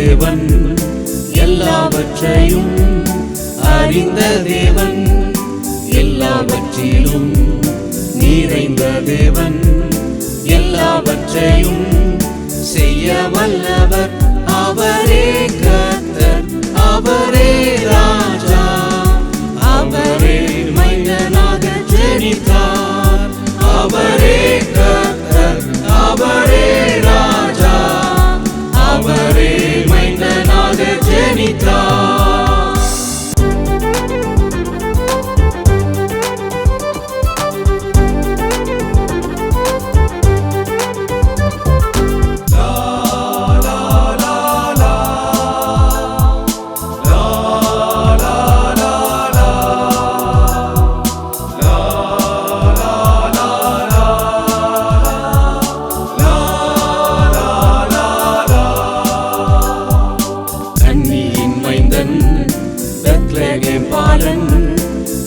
தேவன், எல்லாவற்றையும் அறிந்த தேவன், எல்லாவற்றிலும் நிறைந்த தேவன், எல்லாவற்றையும் செய்ய வல்லவர். அவரே கர்த்தர், அவரே ராஜா, அவரே மைந்தனாக ஜெனித்தார். அவரே கர்த்தர், அவரே ராஜா, அவரே மைந்தனாக ஜெனித்தார்.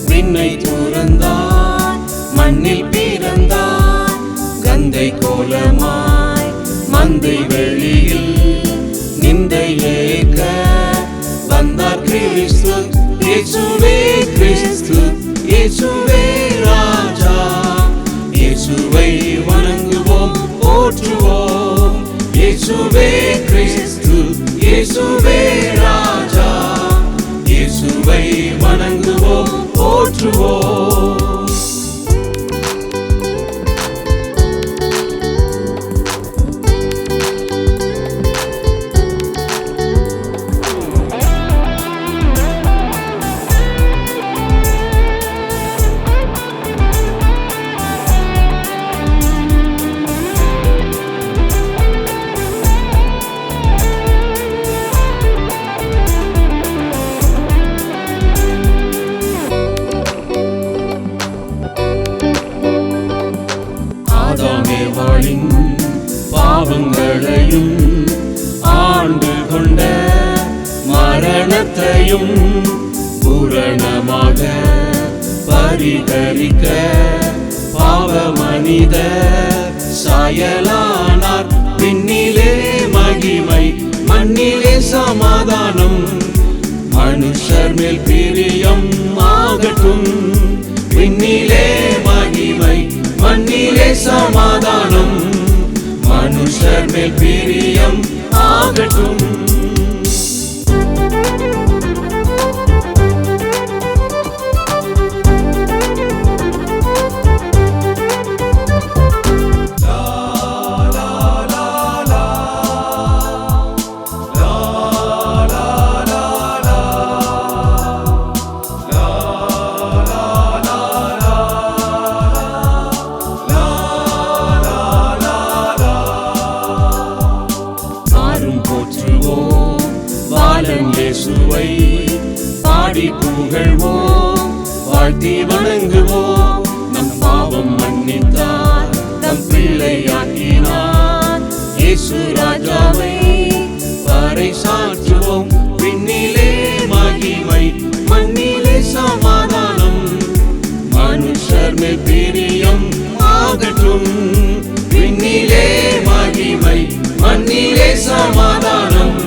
விண்ணை துறந்தார், மண்ணில் பிறந்தார், கந்தை கோலமாய் மந்தை வெளியில் நிந்தை ஏற்க வந்தார் கிறிஸ்து. இயேசுவே கிறிஸ்து, இயேசுவே ராஜா, இயேசுவை வணங்குவோம் போற்றுவோம். இயேசுவே கிறிஸ்து, இயேசுவே ராஜா, இயேசுவை வணங்குவோம் போற்றுவோம். ஆதாமேவாளின் பாவங்களையும் ஆண்டு கொண்ட மரணத்தையும் பூரணமாக பரிகரிக்க பாவ மனித சாயலானார். விண்ணிலே மகிமை, மண்ணிலே சமாதானம், மனுஷர் மேல் பிரியம் ஆகட்டும். விண்ணிலே மகிமை, மண்ணிலே சமாதானம், மனுஷர் மேல் பிரியம் ஆகட்டும். இயேசுவை பாடி புகழ்வோம், வாழ்த்தி வணங்குவோம். நம் பாவம் மன்னித்தார், நம் பிள்ளையாக்கினார். இயேசு ராஜாவை பறைசாற்றுவோம். விண்ணிலே மகிமை, மண்ணிலே சமாதானம், மனுஷர் மேல் பிரியம் ஆகட்டும். விண்ணிலே மகிமை, மண்ணிலே சமாதானம்,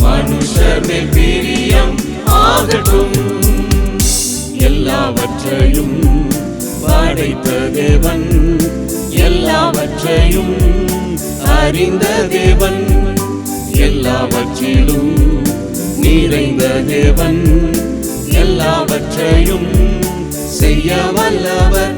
மனுஷர் மேல் பிரியம் ஆகட்டும். எல்லாவற்றையும் படைத்த தேவன், எல்லாவற்றையும் அறிந்த தேவன், எல்லாவற்றிலும் நிறைந்த தேவன், எல்லாவற்றையும் செய்ய வல்லவர்.